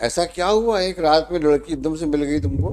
ऐसा क्या हुआ एक रात में लड़की एकदम से मिल गई तुमको?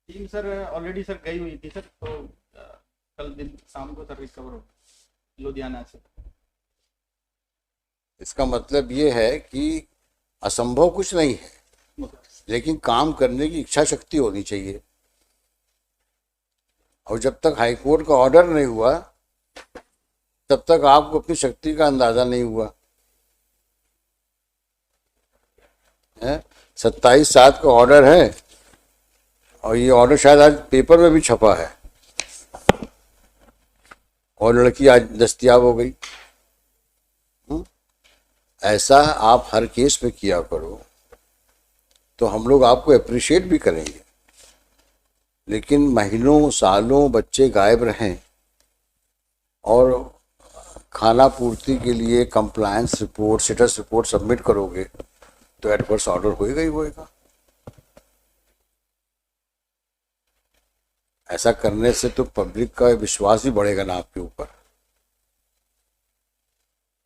टीम सर ऑलरेडी सर गई हुई थी सर, तो कल दिन शाम को सर रिकवर हो लुधियाना से। इसका मतलब ये है कि असंभव कुछ नहीं है, लेकिन काम करने की इच्छा शक्ति होनी चाहिए। और जब तक हाई कोर्ट का ऑर्डर नहीं हुआ तब तक आपको अपनी शक्ति का अंदाजा नहीं हुआ है। 27/7 का ऑर्डर है और ये ऑर्डर शायद आज पेपर में भी छपा है और लड़की आज दस्तयाब हो गई। ऐसा आप हर केस में किया करो तो हम लोग आपको अप्रिशिएट भी करेंगे। लेकिन महीनों सालों बच्चे गायब रहें और खाना पूर्ति के लिए compliance report, status report submit करोगे तो एडवर्स ऑर्डर होएगा ही होएगा। ऐसा करने से तो पब्लिक का विश्वास भी बढ़ेगा ना आपके ऊपर।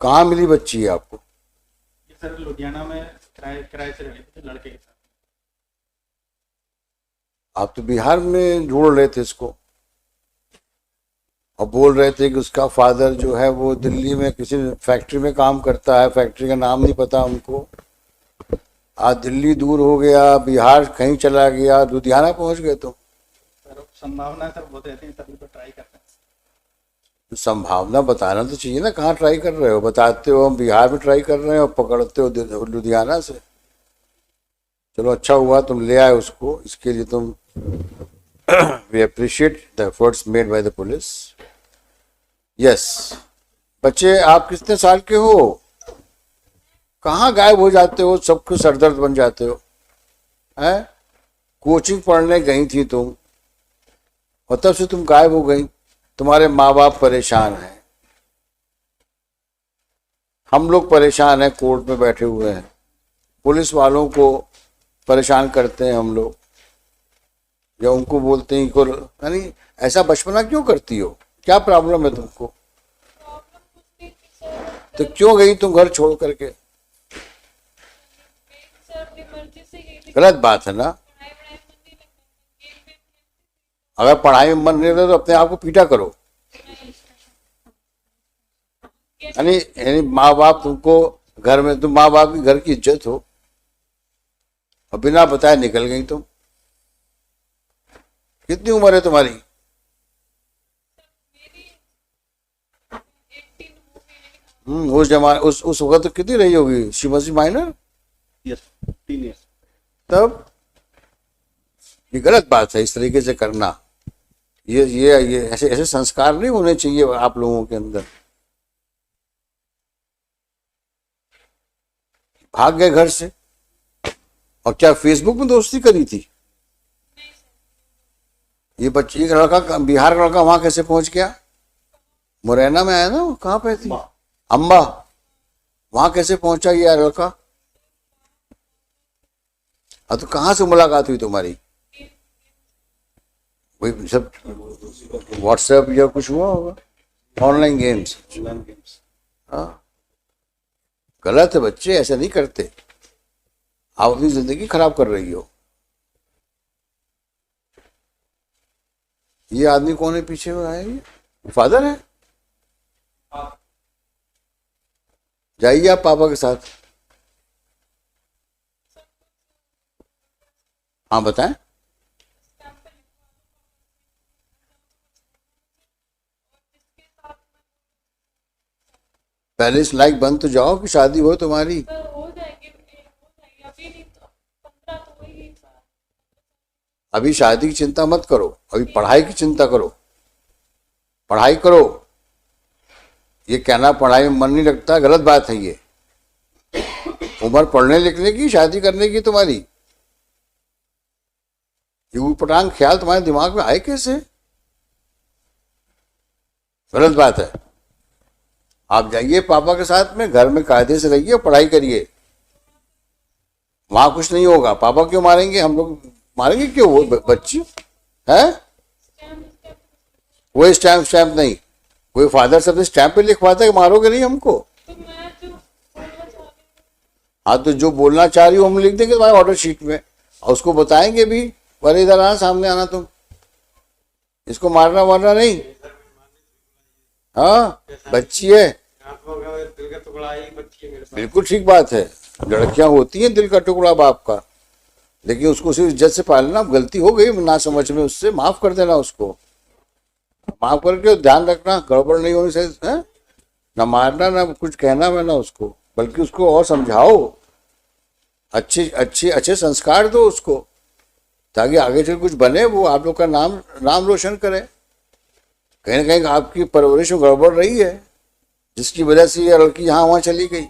कहाँ मिली बच्ची है आपको? ये सर लुधियाना में किराए से रहे थे लड़के के साथ। आप तो बिहार में ढूंढ रहे थे इसको और बोल रहे थे कि उसका फादर जो है वो दिल्ली में किसी फैक्ट्री में काम करता है, फैक्ट्री का नाम नहीं पता हमको। आज दिल्ली दूर हो गया, बिहार कहीं चला गया, लुधियाना पहुंच गए तो सर संभावना सर बहुत रहती है, तभी तो ट्राई करते हैं। संभावना बताना तो चाहिए ना, कहाँ ट्राई कर रहे हो? बताते हो हम बिहार में ट्राई कर रहे हैं और पकड़ते हो लुधियाना से। चलो अच्छा हुआ तुम ले आए उसको, इसके लिए तुम we appreciate the efforts made by the police. Yes. बच्चे आप कितने साल के हो? कहाँ गायब हो जाते हो? सबको सरदर्द बन जाते हो हैं? कोचिंग पढ़ने गई थी तुम और तब से तुम गायब हो गई। तुम्हारे माँ बाप परेशान हैं, हम लोग परेशान हैं, कोर्ट में बैठे हुए हैं, पुलिस वालों को परेशान करते हैं हम लोग या उनको बोलते हैं को। यानी ऐसा बचपना क्यों करती हो? क्या प्रॉब्लम है तुमको? तो क्यों गई तुम घर छोड़ करके? गलत बात है ना। अगर पढ़ाई में मन नहीं लगे तो अपने आप को पीटा करो। यानी माँ बाप तुमको घर में, तुम माँ बाप की घर की इज्जत हो और बिना बताए निकल गई तुम। कितनी उम्र है तुम्हारी? उस जमाने उस वक्त तो कितनी रही होगी? She must be minor. Yes 3 years. तब ये गलत बात है इस तरीके से करना। ये ऐसे ऐसे संस्कार नहीं होने चाहिए आप लोगों के अंदर। भाग गए घर से और क्या फेसबुक में दोस्ती करी थी? ये बच्ची का लड़का, बिहार का लड़का वहां कैसे पहुंच गया? मुरैना में आया ना वो, कहाँ पे थी? अम्बा। वहां कैसे पहुंचा ये लड़का? तो कहाँ से मुलाकात हुई तुम्हारी? वही सब व्हाट्सएप या कुछ हुआ होगा, ऑनलाइन गेम्स। हाँ, गलत है बच्चे, ऐसा नहीं करते। आप अपनी जिंदगी खराब कर रही हो। ये आदमी कौन है पीछे में आया? ये फादर है? जाइए आप पापा के साथ। हाँ बताएं। पहले इस लायक बन तो जाओ कि शादी हो तुम्हारी। अभी शादी की चिंता मत करो, अभी पढ़ाई की चिंता करो। पढ़ाई करो। ये कहना पढ़ाई में मन नहीं लगता, गलत बात है। ये उम्र पढ़ने लिखने की, शादी करने की तुम्हारी। ये ऊटपटांग ख्याल तुम्हारे दिमाग में आए कैसे? गलत बात है। आप जाइए पापा के साथ में, घर में कायदे से रहिए, पढ़ाई करिए। वहां कुछ नहीं होगा। पापा क्यों मारेंगे? हम लोग मारेंगे क्यों? वो बच्ची है, वो स्टैम्प नहीं। कोई फादर साहब स्टैंप पे लिखवाता है कि मारोगे नहीं हमको। तो मैं जो बोलना चाह रही हाँ तो जो बोलना चाह रही हो हम लिख देंगे तुम्हारे ऑर्डर शीट में, और उसको बताएंगे भी, अरे इधर आना, सामने आना, तुम इसको मारना मारना नहीं। हाँ बच्ची है, दिल का टुकड़ा ही बच्ची है मेरे साथ। बिल्कुल ठीक बात है, लड़कियां होती हैं दिल का टुकड़ा बाप का, लेकिन उसको सिर्फ इज्जत से पालना। गलती हो गई ना समझ में, उससे माफ कर देना, उसको माफ करके ध्यान रखना गड़बड़ नहीं होनी चाहिए, है ना, मारना ना कुछ कहना मैं ना उसको, बल्कि उसको और समझाओ, अच्छे अच्छे अच्छे संस्कार दो उसको, ताकि आगे चल कुछ बने, वो आप लोग का नाम रोशन करे। कहीं ना कहीं आपकी परवरिश में गड़बड़ रही है, जिसकी वजह से ये लड़की यहाँ वहां चली गई।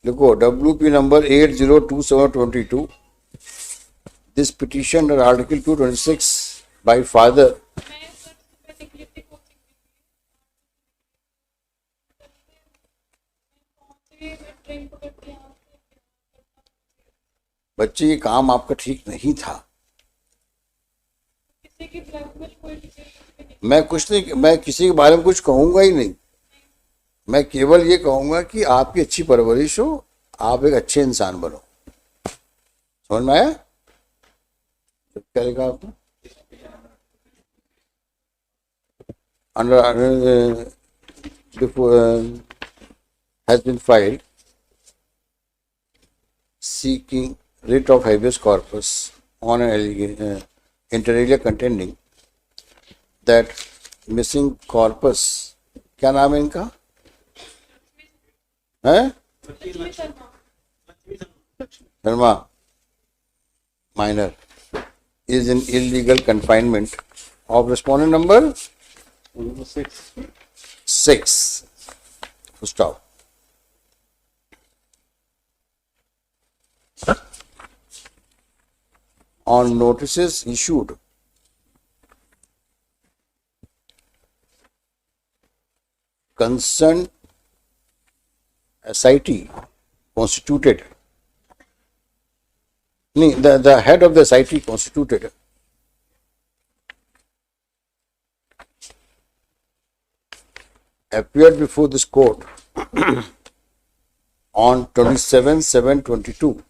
देखो WP number 802722, this petition under article 226 bye father. मैं सर सुबह निकली थी कोचिंग के लिए, मैं ट्रेन पकड़ के यहाँ से बच्चे ये काम आपका ठीक नहीं था। किसी की ब्लैकमेल कोई डिटेल नहीं। मैं कुछ नहीं, मैं किसी के बारे में कुछ कहूंगा ही नहीं, मैं केवल ये कहूंगा कि आपकी अच्छी परवरिश हो, आप एक अच्छे इंसान बनो। समझ में आया क्या लिखा आपने? Under has been filed seeking writ of habeas corpus on an allegation inter alia contending that missing corpus, क्या नाम है इनका, है Lakshmi Sharma, Sharma minor, is in illegal confinement of respondent number 6. Stop. On notices issued concerned SIT constituted, the head of the SIT constituted appeared before this court on 27/7/22.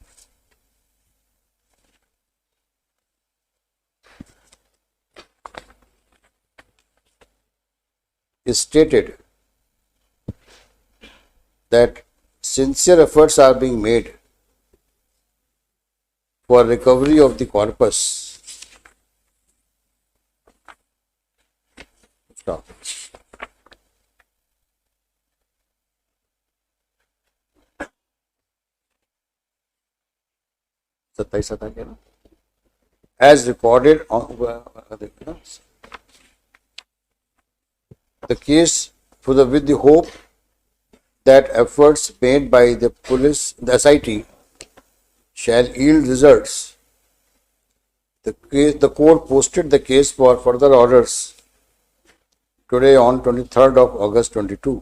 Stated that sincere efforts are being made for recovery of the corpus. Stop. सत्ताईस था क्या ना? As recorded on the case with the hope that efforts made by the police, the SIT, shall yield results. The court posted the case for further orders today on 23rd of August 22.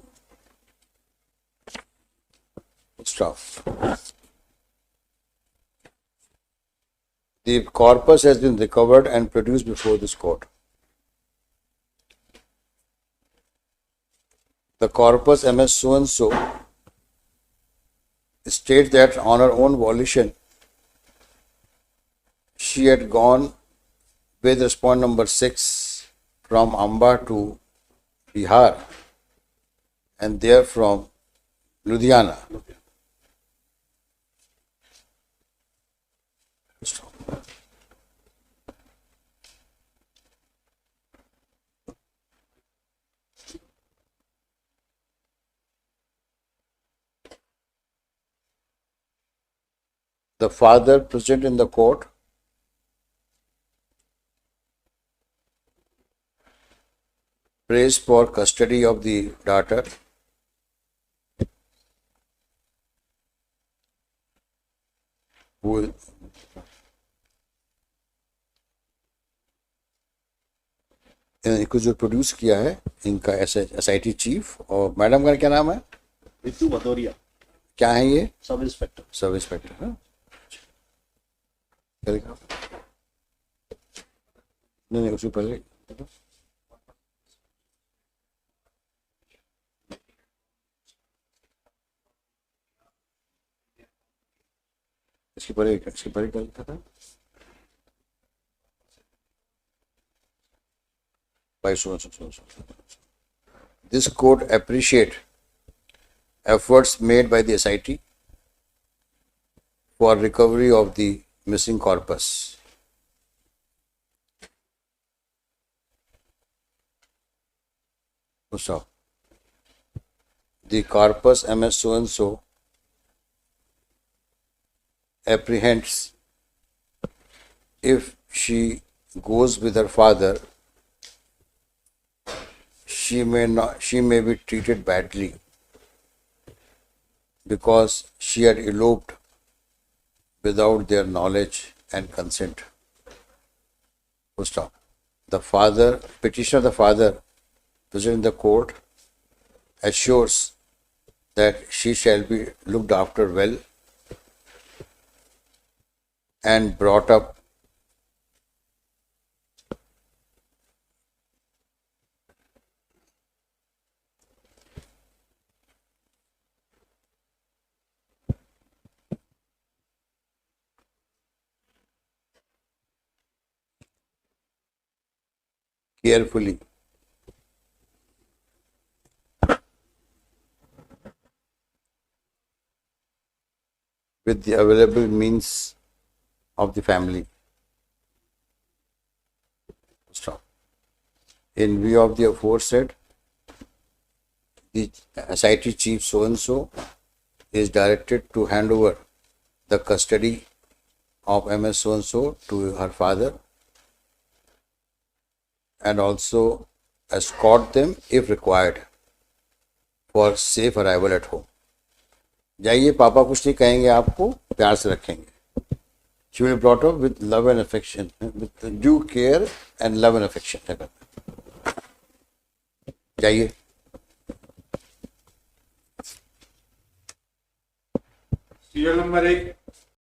Stop. The corpus has been recovered and produced before this court. The corpus MS so and so states that on her own volition she had gone with respondent number 6 from Amba to Bihar and there from Ludhiana. The father present in the court prays for custody of the daughter who इनको जो produce किया है इनका SIT chief, और madam का क्या नाम है? रितु भदौरिया। क्या है ये? Sub inspector. सब इंस्पेक्टर है। नहीं उससे पहले इसके परे क्या लिखा था भाई? सुनो, this court appreciate efforts made by the SIT for recovery of the missing corpus. So, the corpus MS so and so apprehends if she goes with her father, she may be treated badly because she had eloped without their knowledge and consent. Full stop. The father, present in the court, assures that she shall be looked after well and brought up carefully with the available means of the family. Stop. In view of the aforesaid, the SIT chief so and so is directed to hand over the custody of MS so and so to her father and also escort them if required for safe arrival at home. जाइए, पापा कुछ नहीं कहेंगे, आपको प्यार से रखेंगे. She will be brought up with love and affection, with due care and love and affection. जाइए. Serial number 1